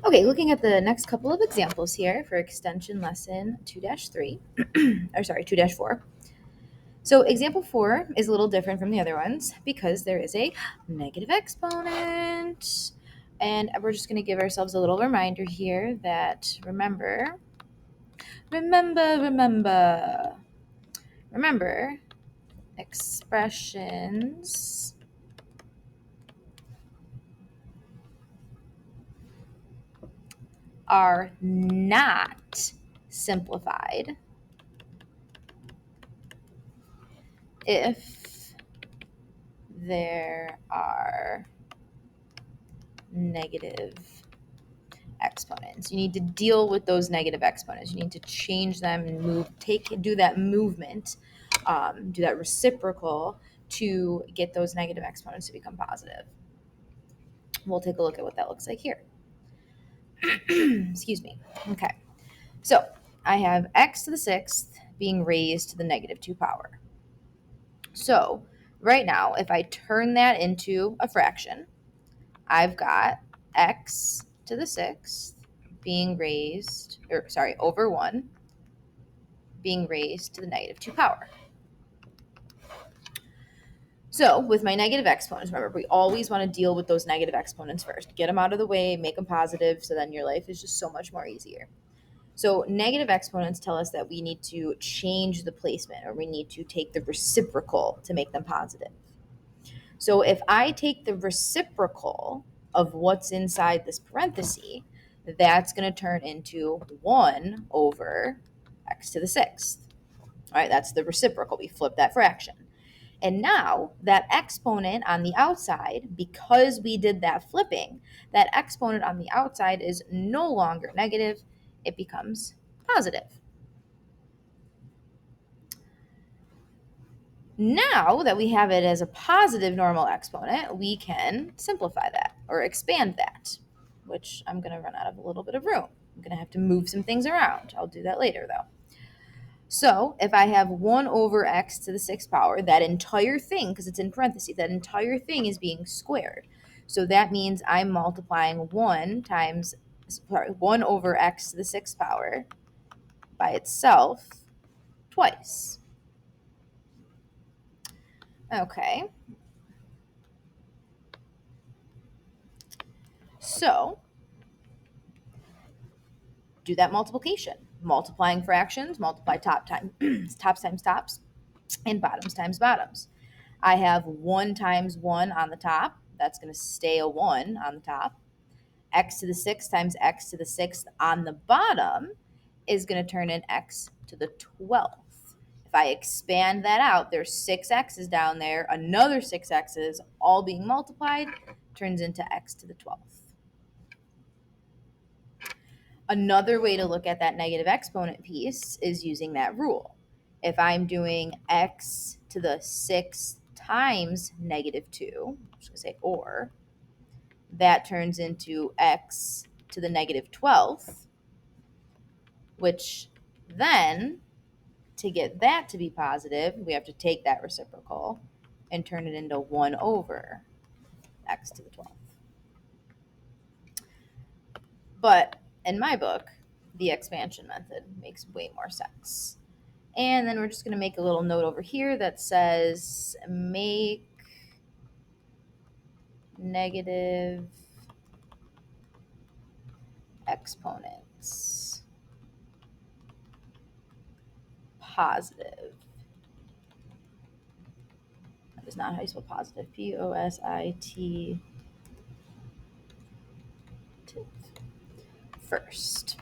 Okay, looking at the next couple of examples here for extension lesson 2-3, or sorry, 2-4. So example 4 is a little different from the other ones because there is a negative exponent. And we're just going to give ourselves a little reminder here that remember, expressions are not simplified if there are negative exponents. You need to deal with those negative exponents. You need to change them and do that movement, do that reciprocal to get those negative exponents to become positive. We'll take a look at what that looks like here. Excuse me. Okay. So I have x to the sixth being raised to the negative 2 power. So right now, if I turn that into a fraction, I've got x to the sixth being raised, over 1 being raised to the negative 2 power. So with my negative exponents, remember, we always want to deal with those negative exponents first. Get them out of the way, make them positive, so then your life is just so much more easier. So negative exponents tell us that we need to change the placement, or we need to take the reciprocal to make them positive. So if I take the reciprocal of what's inside this parenthesis, that's going to turn into 1 over x to the sixth. All right, that's the reciprocal. We flip that fraction. And now that exponent on the outside, because we did that flipping, that exponent on the outside is no longer negative. It becomes positive. Now that we have it as a positive normal exponent, we can simplify that or expand that, which I'm going to run out of a little bit of room. I'm going to have to move some things around. I'll do that later, though. So if I have 1 over x to the sixth power, that entire thing, because it's in parentheses, that entire thing is being squared. So that means I'm multiplying 1 over x to the sixth power by itself twice. Okay. So do that multiplication. Multiplying fractions, multiply tops times tops, and bottoms times bottoms. I have 1 times 1 on the top. That's going to stay a 1 on the top. X to the sixth times x to the sixth on the bottom is going to turn in x to the 12th. If I expand that out, there's 6 x's down there, another 6 x's, all being multiplied, turns into x to the 12th. Another way to look at that negative exponent piece is using that rule. If I'm doing x to the sixth times negative 2, I'm just going to say or, that turns into x to the negative 12th, which then, to get that to be positive, we have to take that reciprocal and turn it into 1 over x to the 12th. But in my book, the expansion method makes way more sense. And then we're just going to make a little note over here that says make negative exponents positive. That is not how you spell positive. P-O-S-I-T first.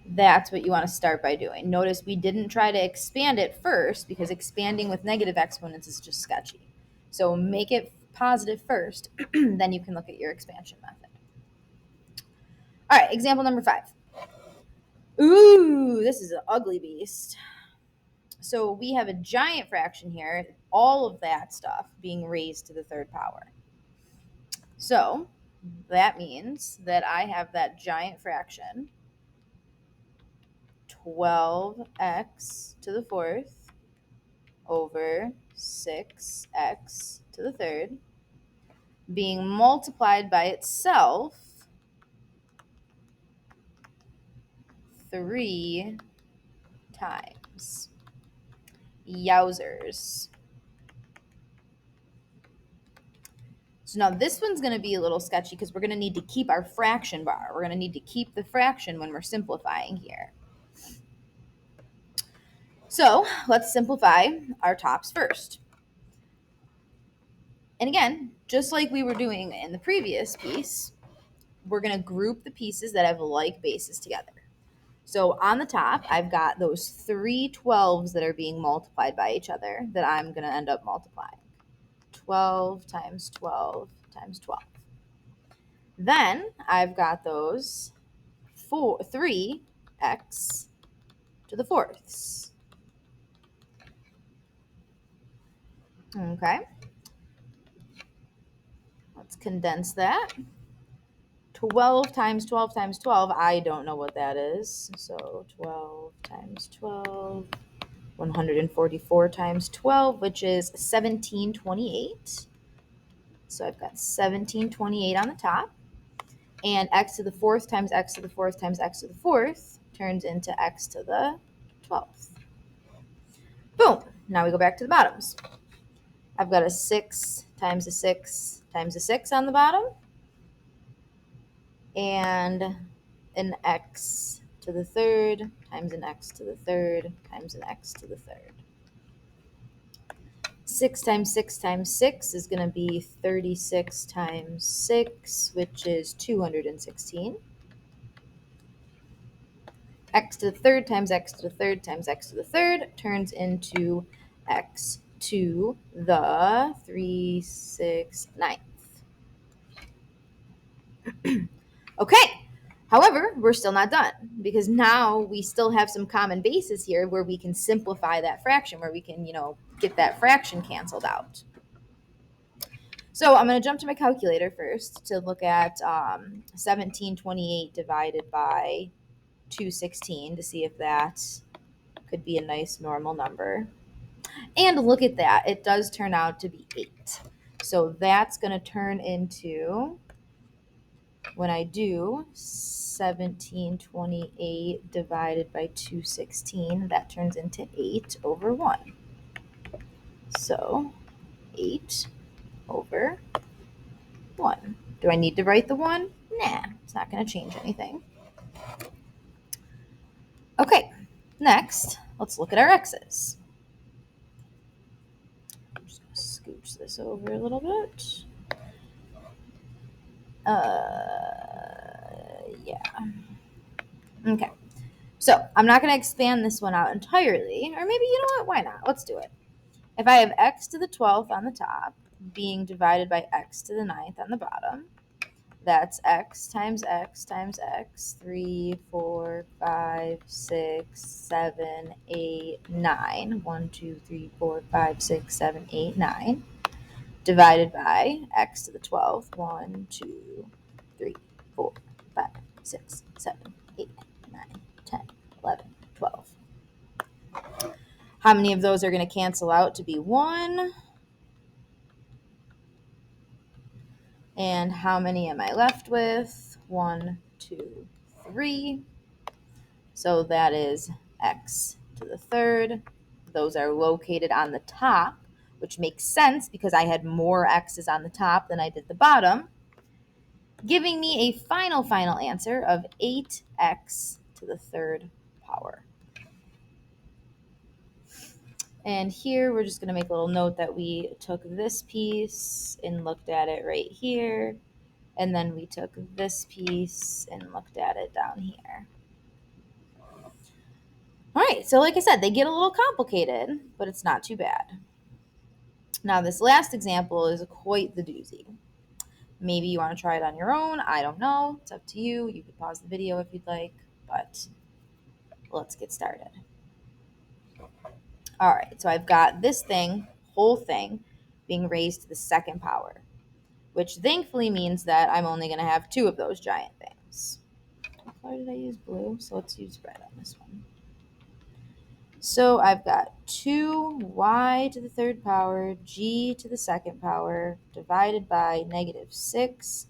That's what you want to start by doing. Notice we didn't try to expand it first because expanding with negative exponents is just sketchy. So make it positive first, then you can look at your expansion method. All right, example number 5. Ooh, this is an ugly beast. So we have a giant fraction here, all of that stuff being raised to the third power. So that means that I have that giant fraction, 12x to the fourth over 6x to the third, being multiplied by itself 3 times. Yowzers. So now this one's going to be a little sketchy because we're going to need to keep our fraction bar. We're going to need to keep the fraction when we're simplifying here. So let's simplify our tops first. And again, just like we were doing in the previous piece, we're going to group the pieces that have like bases together. So on the top, I've got those 3 12s that are being multiplied by each other that I'm going to end up multiplying. 12 times 12 times 12. Then I've got those 3x to the fourths. Okay. Let's condense that. 12 times 12 times 12, I don't know what that is. So 12 times 12, 144 times 12, which is 1728. So I've got 1728 on the top. And x to the fourth times x to the fourth times x to the fourth turns into x to the 12th. Boom. Now we go back to the bottoms. I've got a 6 times a 6 times a 6 on the bottom. And an x to the third times an x to the third times an x to the third. 6 times 6 times 6 is going to be 36 times 6, which is 216. X to the third times x to the third times x to the third turns into x to the 3/6. Okay. However, we're still not done because now we still have some common bases here where we can simplify that fraction, where we can, get that fraction canceled out. So I'm going to jump to my calculator first to look at 1728 divided by 216 to see if that could be a nice normal number. And look at that. It does turn out to be 8. So that's going to turn into, when I do 1728 divided by 216, that turns into 8 over 1. So 8 over 1. Do I need to write the 1? Nah, it's not going to change anything. Okay, next, let's look at our x's. I'm just going to scooch this over a little bit. Yeah. Okay. So I'm not going to expand this one out entirely, or maybe, you know what? Why not? Let's do it. If I have x to the 12th on the top being divided by x to the 9th on the bottom, that's x times x times x, 3, 4, 5, 6, 7, 8, 9. 1, 2, 3, 4, 5, 6, 7, 8, 9. Divided by x to the 12th. 1, 2, 3, 4, 5, 6, 7, 8, 9, 10, 11, 12. How many of those are going to cancel out to be 1? And how many am I left with? 1, 2, 3. So that is x to the third. Those are located on the top, which makes sense because I had more x's on the top than I did the bottom, giving me a final answer of 8x to the third power. And here we're just going to make a little note that we took this piece and looked at it right here. And then we took this piece and looked at it down here. All right, so like I said, they get a little complicated, but it's not too bad. Now this last example is quite the doozy. Maybe you want to try it on your own. I don't know. It's up to you. You could pause the video if you'd like, but let's get started. All right, so I've got this whole thing, being raised to the second power, which thankfully means that I'm only going to have 2 of those giant things. What color did I use? Blue. So let's use red on this one. So I've got 2y to the third power, g to the second power, divided by -6,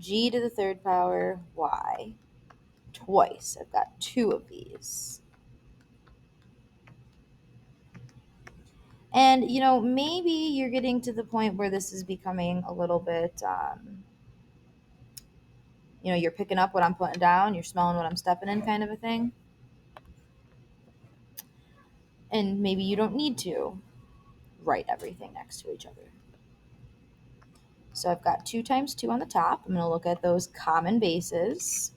g to the third power, y, twice. I've got 2 of these. And, maybe you're getting to the point where this is becoming a little bit, you're picking up what I'm putting down, you're smelling what I'm stepping in kind of a thing. And maybe you don't need to write everything next to each other. So I've got 2 times 2 on the top. I'm going to look at those common bases.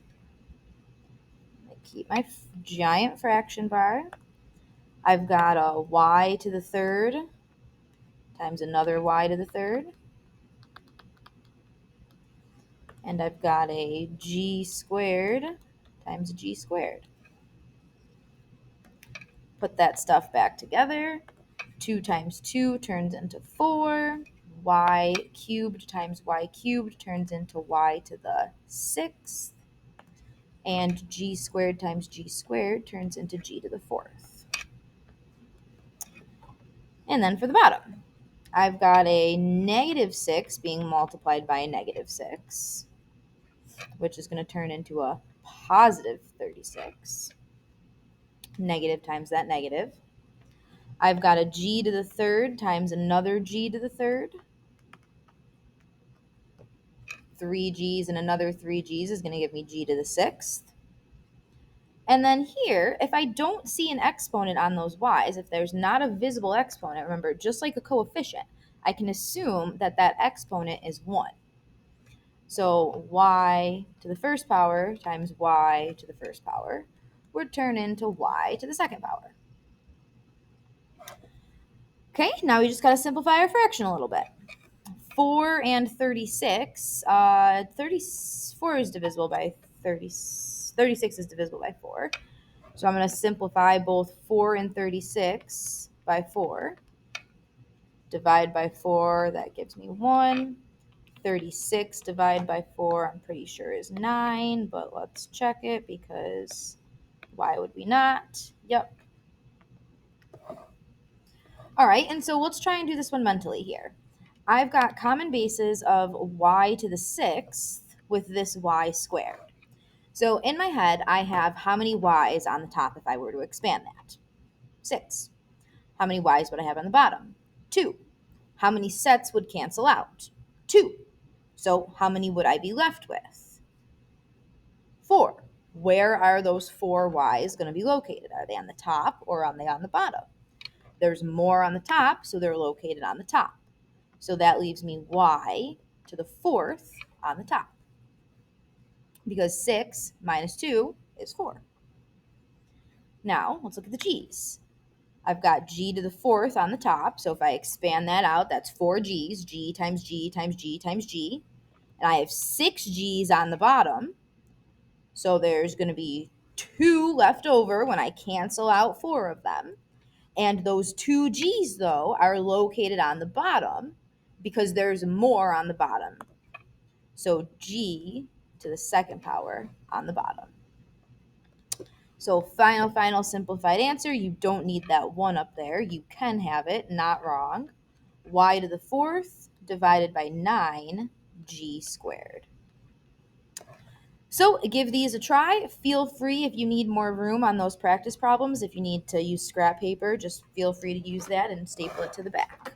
I keep my giant fraction bar. I've got a y to the third times another y to the third. And I've got a g squared times a g squared. Put that stuff back together. 2 times 2 turns into 4. Y cubed times y cubed turns into y to the 6th. And g squared times g squared turns into g to the 4th. And then for the bottom, I've got a negative 6 being multiplied by a negative 6, which is going to turn into a positive 36. Negative times that negative. I've got a g to the third times another g to the third. 3 g's and another 3 g's is going to give me g to the 6th. And then here, if I don't see an exponent on those y's, if there's not a visible exponent, remember, just like a coefficient, I can assume that that exponent is 1. So y to the first power times y to the first power would turn into y to the second power. Okay, now we just got to simplify our fraction a little bit. 4 and 36. 34 is divisible by 36 is divisible by 4. So I'm going to simplify both 4 and 36 by 4. Divide by 4, that gives me 1. 36 divided by 4, I'm pretty sure is 9, but let's check it because why would we not? Yep. All right, and so let's try and do this one mentally here. I've got common bases of y to the 6th with this y squared. So in my head, I have how many y's on the top if I were to expand that? 6. How many y's would I have on the bottom? 2. How many sets would cancel out? 2. So how many would I be left with? 4. Where are those 4 y's going to be located? Are they on the top or are they on the bottom? There's more on the top, so they're located on the top. So that leaves me y to the 4th on the top. Because 6 minus 2 is 4. Now, let's look at the g's. I've got g to the 4th on the top, so if I expand that out, that's 4 g's, g times g times g times g. And I have 6 g's on the bottom, so there's going to be 2 left over when I cancel out 4 of them. And those 2 g's, though, are located on the bottom because there's more on the bottom. So g to the 2nd power on the bottom. So final simplified answer, you don't need that 1 up there. You can have it, not wrong. Y to the 4th divided by 9g squared. So give these a try. Feel free if you need more room on those practice problems. If you need to use scrap paper, just feel free to use that and staple it to the back.